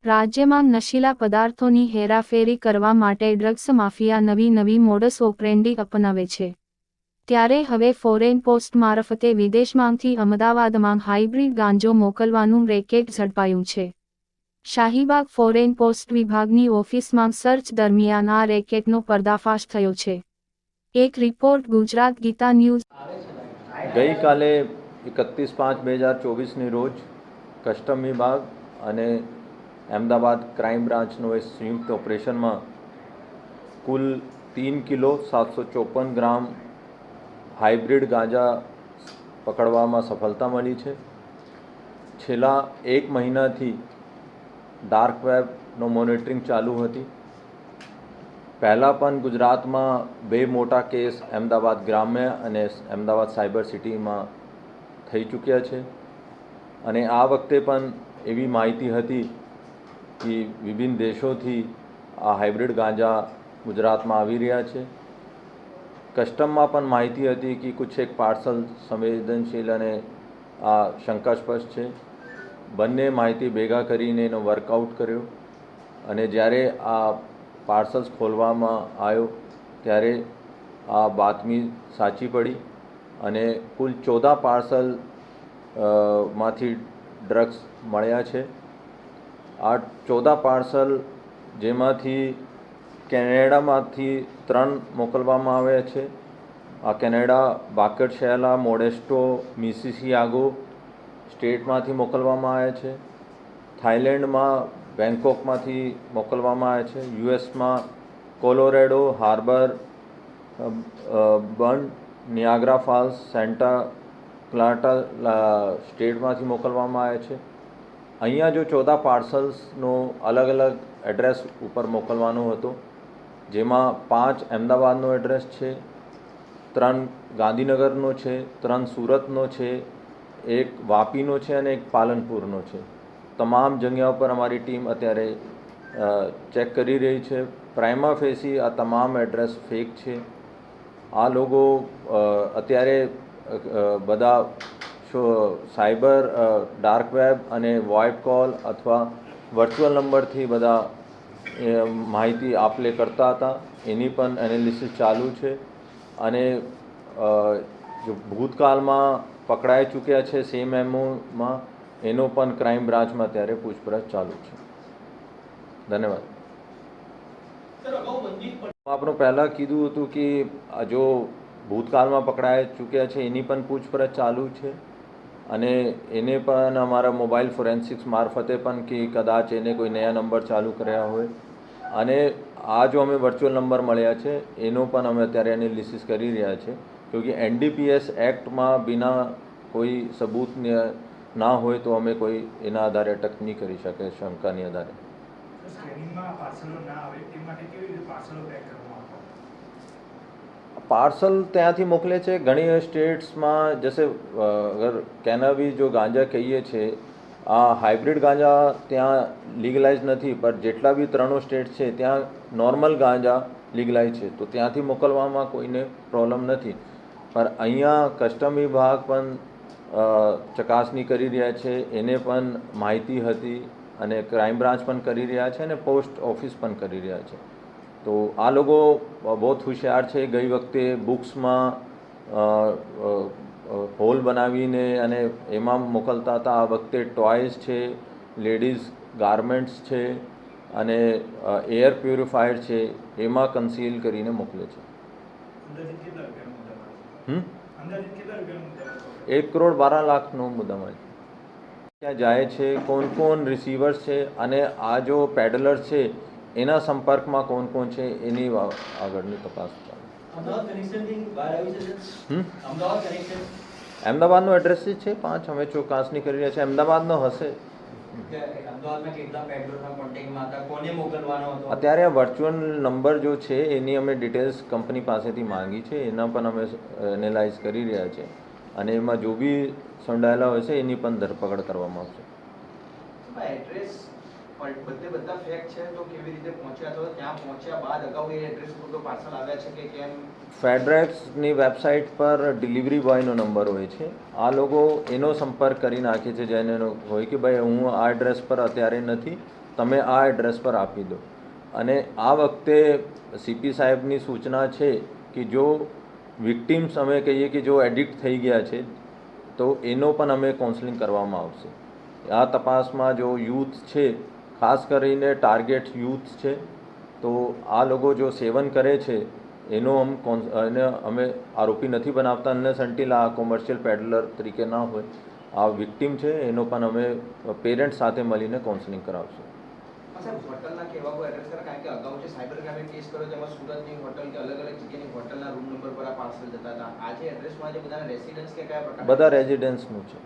રાજ્યમાં નશીલા પદાર્થોની હેરાફેરી કરવા માટે ડ્રગ્સ માફિયા નવી મોડસ ઓપરેન્ડી અપનાવે છે. ત્યારે હવે ફોરેન પોસ્ટ મારફતે વિદેશમાંથી અમદાવાદમાં હાઇબ્રિડ ગાંજો મોકલવાનું રેકેટ ઝડપાયું છે. શાહીબાગ ફોરેન પોસ્ટ વિભાગની ઓફિસમાં સર્ચ દરમિયાન આ રેકેટનો પર્દાફાશ થયો છે. એક રિપોર્ટ ગુજરાત ગીતા ન્યૂઝ. ગઈકાલે 31/5/2024ની રોજ કસ્ટમ વિભાગ અને અમદાવાદ ક્રાઇમ બ્રાન્ચનો એક સંયુક્ત ઓપરેશનમાં કુલ 3 કિલો 754 ગ્રામ હાઇબ્રિડ ગાંજા પકડવામાં સફળતા મળી છે. છેલ્લા 1 મહિનાથી ડાર્ક વેબનો મોનિટરિંગ ચાલુ હતી. પહેલાં પણ ગુજરાતમાં 2 મોટા કેસ અમદાવાદ ગ્રામ્ય અને અમદાવાદ સાયબર સિટીમાં થઈ ચૂક્યા છે અને આ વખતે પણ એવી માહિતી હતી કે વિભિન્ન દેશોથી આ હાઇબ્રિડ ગાંજા ગુજરાતમાં આવી રહ્યા છે. કસ્ટમમાં પણ માહિતી હતી કે કુછ એક પાર્સલ સંવેદનશીલ અને આ શંકાસ્પદ છે. બંને માહિતી ભેગા કરીને એનો વર્કઆઉટ કર્યો અને જ્યારે આ પાર્સલ્સ ખોલવામાં આવ્યો ત્યારે આ બાતમી સાચી પડી અને કુલ 14 પાર્સલ માંથી ડ્રગ્સ મળ્યા છે. આ 14 પાર્સલ જેમાંથી કેનેડામાંથી 3 મોકલવામાં આવ્યા છે. આ કેનેડા બાકેટશેલા, મોડેસ્ટો, મિસિસિયાગો સ્ટેટમાંથી મોકલવામાં આવ્યા છે. થાઇલેન્ડમાં બેંકોકમાંથી મોકલવામાં આવ્યા છે. યુએસમાં કોલોરેડો, harbour, burn, નિયાગ્રા false, Santa Clara સ્ટેટમાંથી મોકલવામાં આવ્યા છે. અહીંયા જો 14 પાર્સલ્સનો અલગ અલગ એડ્રેસ ઉપર મોકલવાનો હતો, જેમાં 5 અમદાવાદનો એડ્રેસ છે, 3 ગાંધીનગરનો છે, 3 સુરતનો છે, 1 વાપીનો છે અને 1 પાલનપુરનો છે. તમામ જગ્યાઓ પર અમારી ટીમ અત્યારે ચેક કરી રહી છે. પ્રાઇમા ફેસી આ તમામ એડ્રેસ ફેક છે. આ લોકો અત્યારે બધા સાયબર ડાર્ક વેબ અને વોઇબ કોલ અથવા વર્ચ્યુઅલ નંબરથી બધા માહિતી આપલે કરતા હતા. એની પણ એનાલિસિસ ચાલુ છે અને જો ભૂતકાળમાં પકડાઈ ચૂક્યા છે સેમ એમઓમાં એનો પણ ક્રાઇમ બ્રાન્ચમાં અત્યારે પૂછપરછ ચાલુ છે. ધન્યવાદ. આપણું પહેલાં કીધું હતું કે જો ભૂતકાળમાં પકડાઈ ચૂક્યા છે એની પણ પૂછપરછ ચાલુ છે અને એને પણ અમારા મોબાઈલ ફોરેન્સિક્સ મારફતે પણ કે કદાચ એને કોઈ નયા નંબર ચાલુ કર્યા હોય અને આ જો અમે વર્ચ્યુઅલ નંબર મળ્યા છે એનો પણ અમે અત્યારે એનાલિસિસ કરી રહ્યા છે. ક્યોંકિ NDPS એક્ટમાં બિના કોઈ સબૂત ના હોય તો અમે કોઈ એના આધારે અટક નહીં કરી શકે શંકાની આધારે. पार्सल ત્યાંથી મોકલે છે. ઘણી સ્ટેટ્સમાં જैसे અગર कहना भी जो गांजा कहिए છે આ હાઇબ્રિડ ગાંજા ત્યાં લીગલાઇઝ નથી, પણ જેટલા બી 3 સ્ટેટ છે ત્યાં નોર્મલ ગાંજા લીગલાઇઝ છે તો ત્યાંથી મોકલવામાં કોઈને પ્રોબ્લેમ નથી. પણ અહીંયા કસ્ટમ વિભાગ પણ ચકાસણી કરી રહ્યા છે. એને પણ માહિતી હતી અને ક્રાઇમ બ્રાન્ચ પણ કરી રહ્યા છે અને પોસ્ટ ઓફિસ પણ કરી રહ્યા છે. તો આ લોકો બહુ હોશિયાર છે. ગઈ વખતે બુક્સમાં હોલ બનાવીને અને એમાં મોકલતા હતા. આ વખતે ટોયઝ છે, લેડીઝ ગાર્મેન્ટ્સ છે અને એર પ્યુરિફાયર છે એમાં કન્સીલ કરીને મોકલે છે. 1 કરોડ 12 લાખનો મુદ્દામાલ ક્યાં જાય છે, કોણ રિસીવર્સ છે અને આ જો પેડલર્સ છે એના સંપર્કમાં કોણ છે એની આગળની તપાસ ચાલુ. અમદાવાદનો એડ્રેસ છે 5 અમે ચકાસણી કરી રહ્યા છે. અમદાવાદનો હશે. અત્યારે વર્ચ્યુઅલ નંબર જો છે એની અમે ડિટેલ્સ કંપની પાસેથી માંગી છે. એના પણ અમે એનાલાઇઝ કરી રહ્યા છે અને એમાં જો બી સંડાયેલા હોય છે એની પણ ધરપકડ કરવામાં આવશે. બધા ફેક છે તો કેવી રીતે પહોંચ્યા તો ત્યાં પહોંચ્યા બાદ અગાઉ એ એડ્રેસ પર તો પાર્સલ આવ્યા છે કે કેમ? ફેડરેક્સની વેબસાઇટ પર ડિલિવરી બોયનો નંબર હોય છે. આ લોકો એનો સંપર્ક કરી નાખે છે જેને હોય કે ભાઈ હું આ એડ્રેસ પર અત્યારે નથી તમે આ એડ્રેસ પર આપી દો. અને આ વખતે સીપી સાહેબની સૂચના છે કે જો વિક્ટિમ્સ અમે કહીએ કે જો એડિક્ટ થઈ ગયા છે તો એનો પણ અમે કાઉન્સેલિંગ કરવામાં આવશે. આ તપાસમાં જો યુથ છે, ખાસ કરીને ટાર્ગેટ યુથ છે, તો આ લોકો જો સેવન કરે છે એનો એને અમે આરોપી નથી બનાવતા અનલેસ અન્ટિલ આ કોમર્શિયલ પેડલર તરીકે ના હોય. આ વિક્ટિમ છે એનો પણ અમે પેરેન્ટ્સ સાથે મળીને કાઉન્સેલિંગ કરાવશું. સાહેબ, હોટલના કહેવા કોઈ એડ્રેસ કરે, કારણ કે અગાઉ જે સાયબર ક્રાઇમે કેસ કર્યો તેમાં સુરતની હોટલ કે અલગ અલગ જગ્યાની હોટલના રૂમ નંબર પર આ પાર્સલ જતા હતા. આજે એડ્રેસમાં જે બધાના રેસિડન્સ કે કયા પ્રકાર બધા રેઝિડન્સનું છે.